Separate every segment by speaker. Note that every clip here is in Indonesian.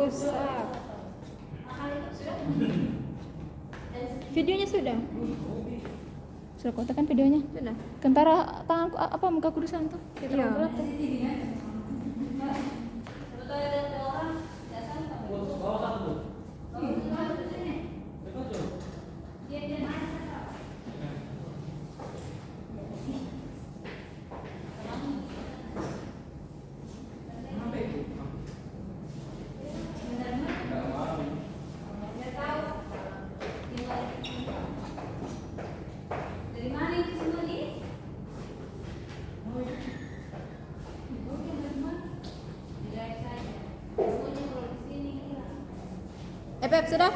Speaker 1: rusak. Videonya sudah. Sudah kau tekan videonya?
Speaker 2: Sudah.
Speaker 1: Kentara tanganku apa muka kurusan tuh?
Speaker 2: Iya.
Speaker 1: Pep sudah?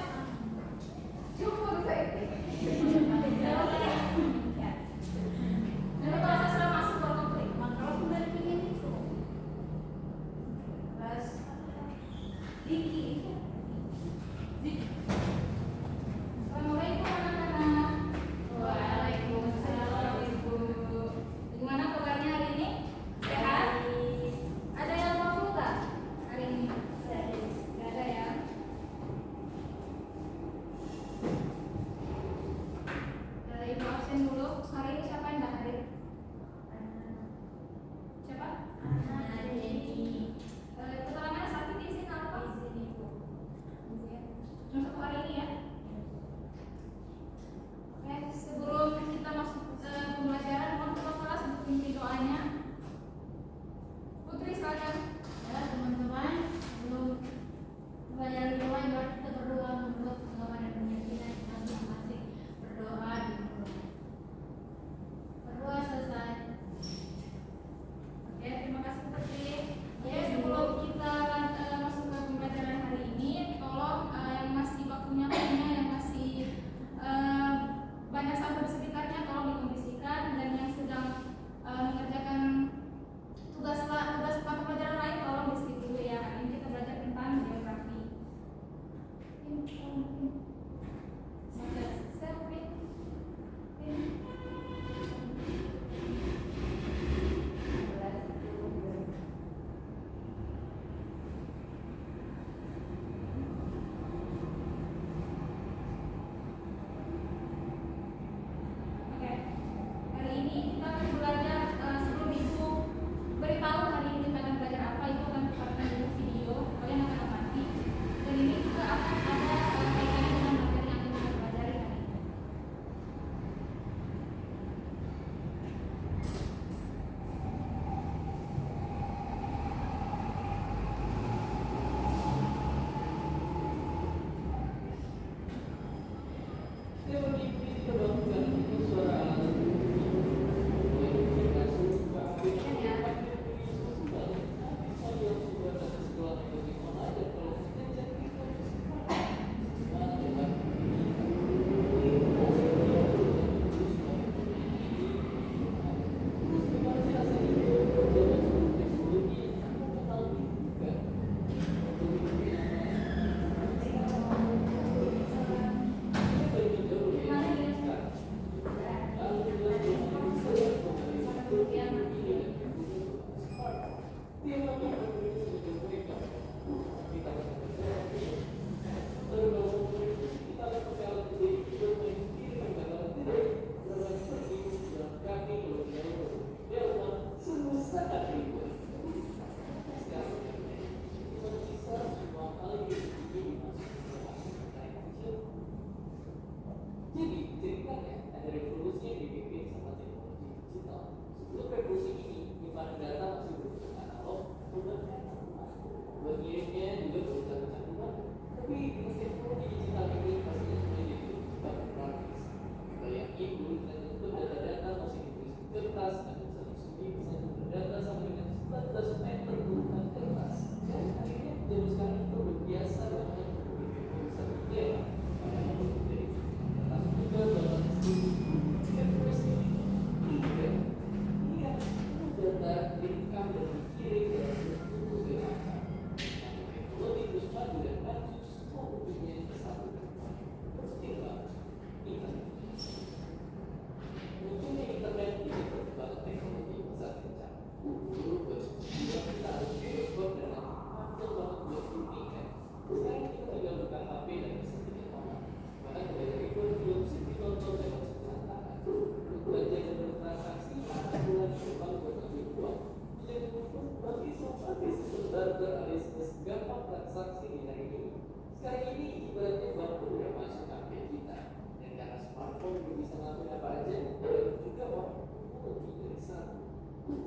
Speaker 2: otomatis sebentar alias gampang transaksi di hari ini. Sekarang ini ibaratnya waktu yang masuk HP kita, dan karena smartphone juga bisa ngelakuin apa aja, dan juga waktu lebih dari satu.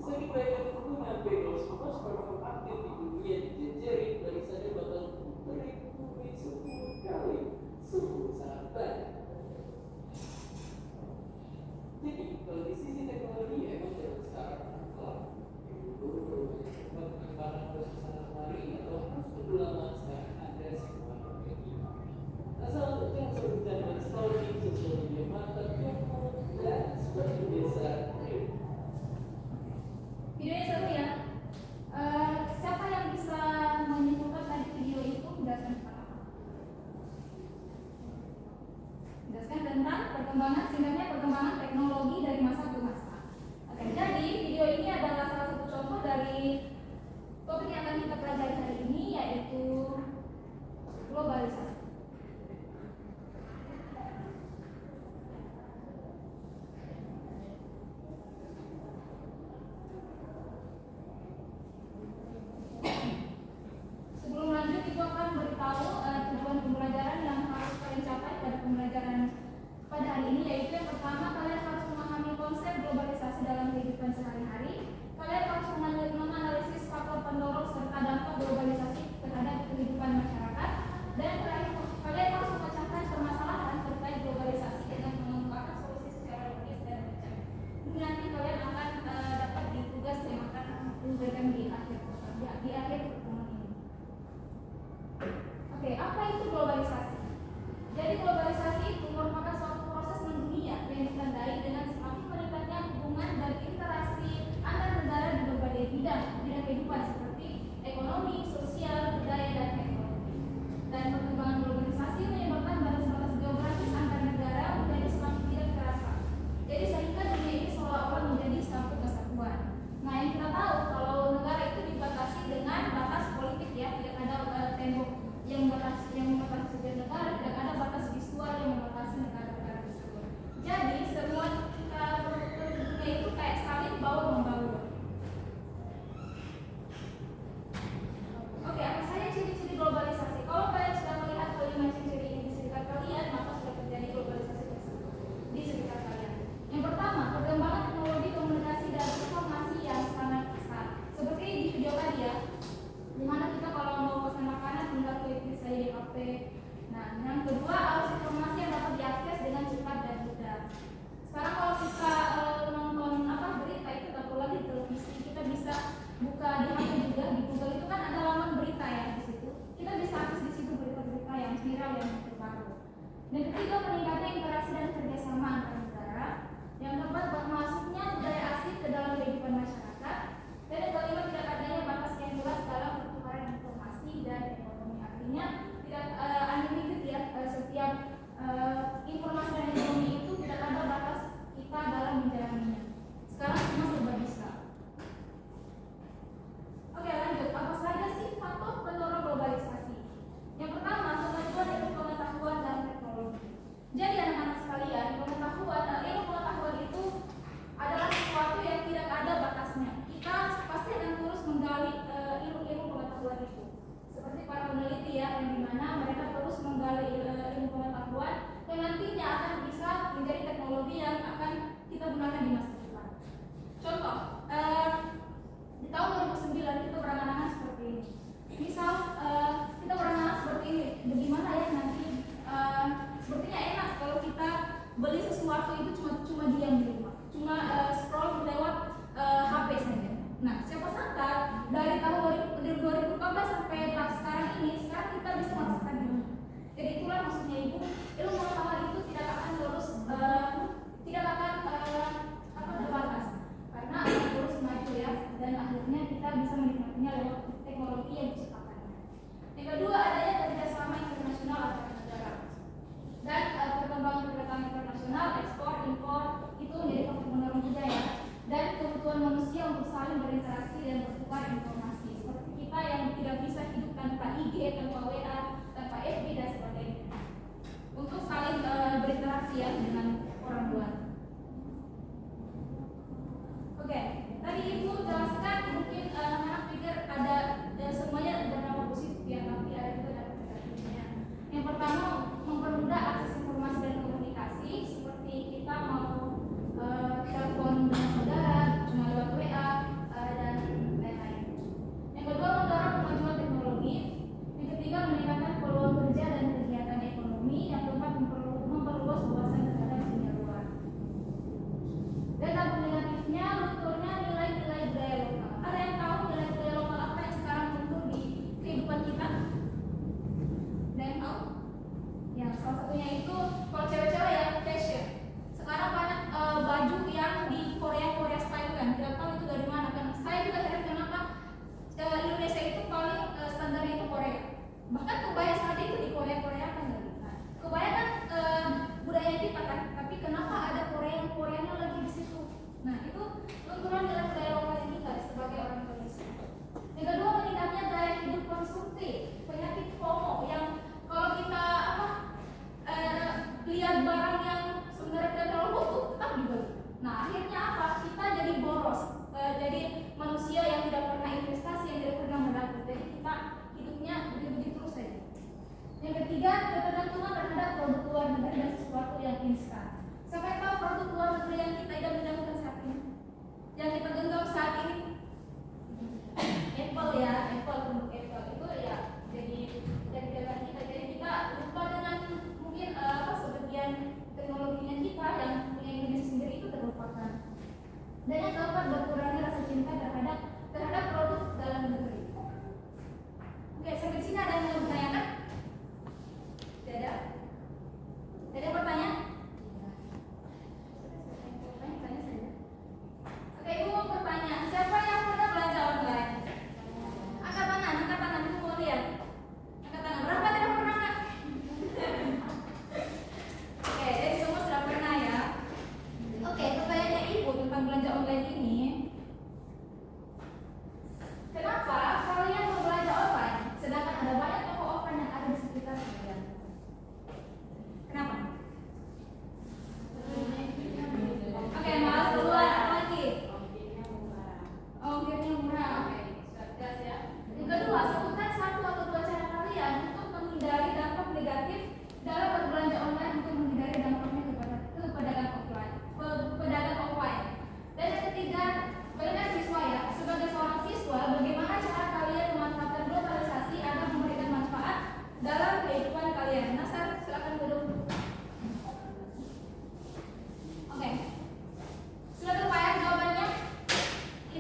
Speaker 2: Saking banyak pengguna HP, kalau semua smartphone aktif di dunia dijejerin, barisannya bakal beribu-ribu 10 kali. Sungguh sangat banyak. Jadi kalau di sisi teknologi emang zaman sekarang telah dulu perkembangan terus kesana kemari atau harus tunggu lama sekarang ada sebuah teknologi. Asal untuk yang sebutan installing sosial media mata cukup dan seperti biasa.
Speaker 3: Videonya seru ya. Siapa yang bisa menyimpulkan tadi video itu menjelaskan tentang apa? Menjelaskan tentang perkembangan teknologi dari masa ke masa. Oke, jadi video ini adalah salah satu contoh dari topik yang akan kita pelajari hari ini, yaitu globalisasi. Sebelum lanjut, Ibu akan beritahu tujuan pembelajaran yang harus kalian capai pada pembelajaran pada hari ini, yaitu yang pertama, kalian harus memahami konsep globalisasi dalam kehidupan sehari-hari. Kalian harus menganalisis faktor pendorong serta dampak globalisasi terhadap kehidupan masyarakat. Dan terakhir, kalian harus memecahkan permasalahan terkait globalisasi dengan mengemukakan solusi secara logis dan bijak. Ini nanti kalian akan dapat di tugas yang akan diberikan di akhir pertemuan ini. Oke, apa itu globalisasi? Jadi globalisasi itu merupakan suatu proses mendunia yang ditandai dengan semakin meningkatnya hubungan dan interaksi antar negara di berbagai bidang kehidupan seperti ekonomi, sosial, budaya, dan teknologi. Dan perkembangan globalisasi menyebabkan batas-batas geografis antar negara menjadi semakin tidak terasa. Jadi sehingga dunia ini seolah-olah menjadi satu kesatuan. Nah, yang kita tahu kalau negara itu dibatasi dengan batas politik ya, tidak ada tembok yang membatasi sebuah negara, tidak ada batas visual yang membatasi negara-negara tersebut. Jadi semua dunia itu kayak saling baur membaur. Oke, apa saja ciri-ciri globalisasi? Kalau kalian sudah melihat kelima ciri-ciri ini di sekitar kalian, maka sudah terjadi globalisasi tersebut di sekitar kalian. Yang pertama, perkembangan teknologi komunikasi dan informasi yang sangat pesat. Seperti di video tadi ya, dimana kita kalau mau pesan makanan tinggal klik saja di HP. Nah, yang kedua, arus informasi yang dapat diakses dengan cepat dan mudah. Sekarang kalau kita nonton berita itu tak perlu lagi di televisi, kita bisa buka di HP juga, di Google itu kan ada laman berita ya di situ. Kita bisa akses di situ berita-berita yang viral yang terbaru. Dan ketiga, peningkatan interaksi dan kerjasama antar negara. Yang keempat, masuknya budaya asing ke dalam kehidupan masyarakat. Dan yang kelima, tidak adanya batas yang jelas dalam pertukaran informasi dan ekonomi. Artinya tidak unlimited ya, setiap informasi dan ekonomi itu tidak ada batas kita dalam menjalaninya. Sekarang semua serba bisa.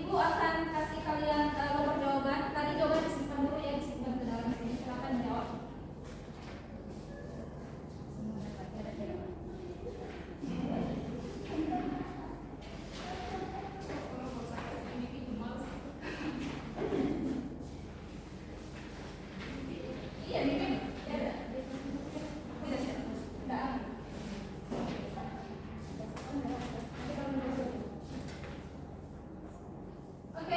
Speaker 3: Ibu akan kasih kalian nomor jawaban. Tadi jawaban disimpan dulu ya, disimpan ke dalam sini. Silakan jawab. Iya, ini kan ya ada. Tidak, tidak aman. Oke,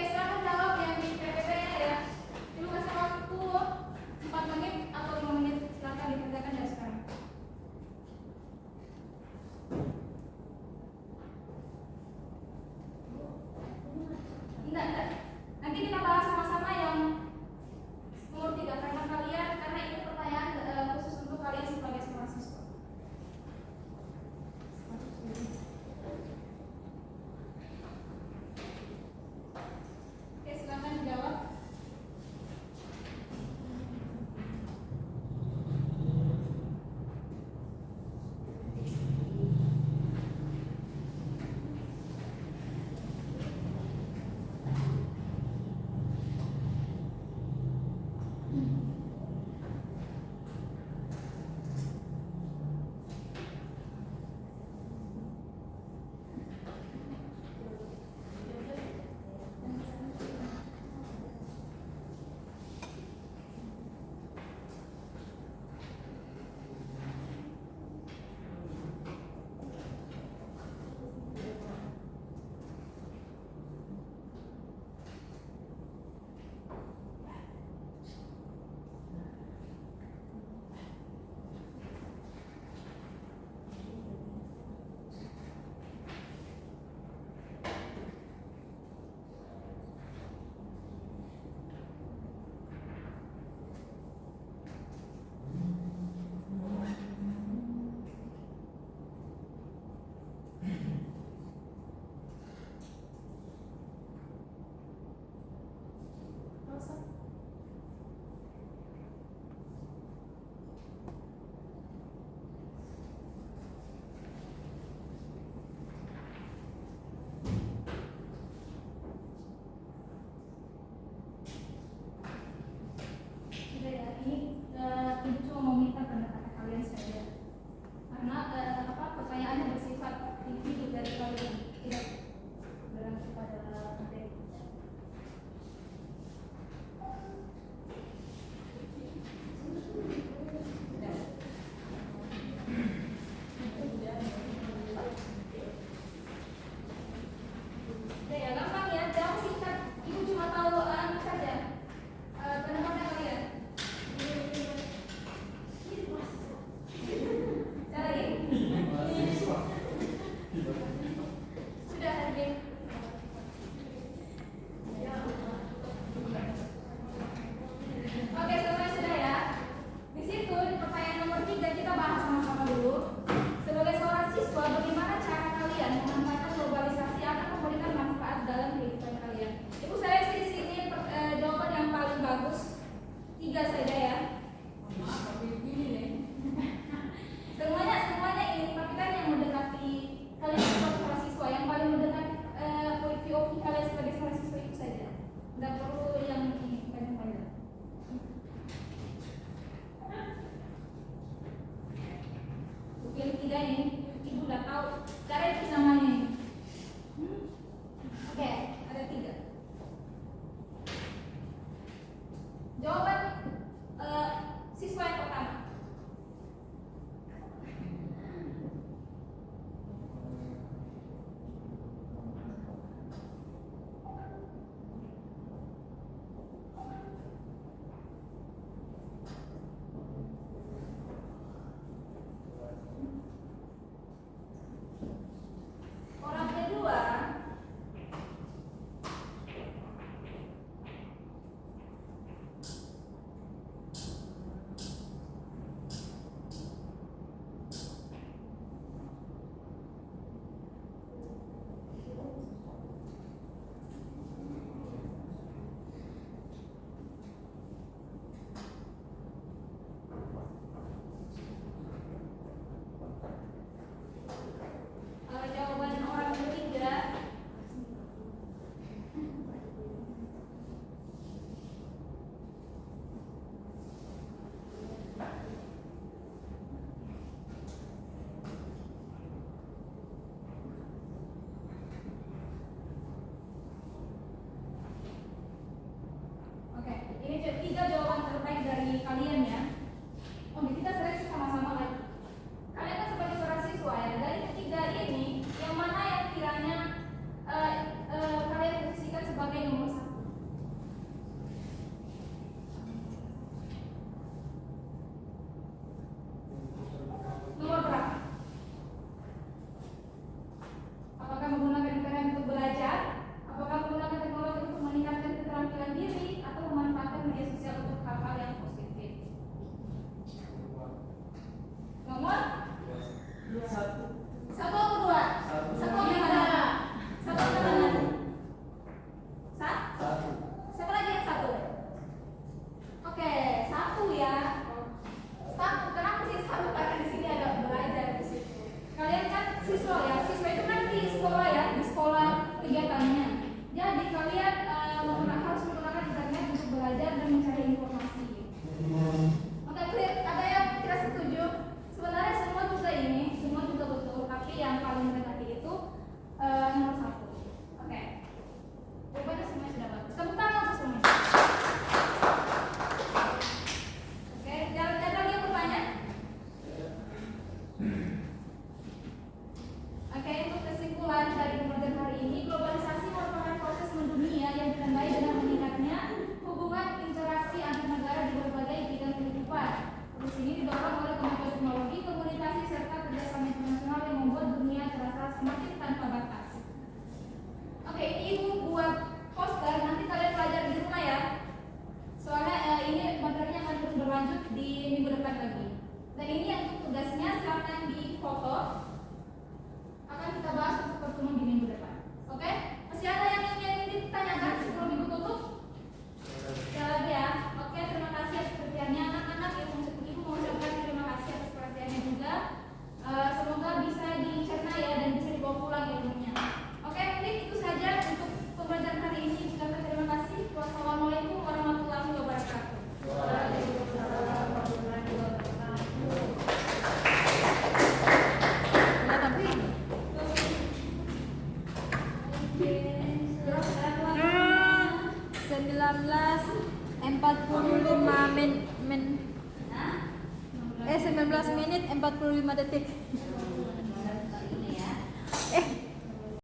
Speaker 4: 19 menit 45 detik.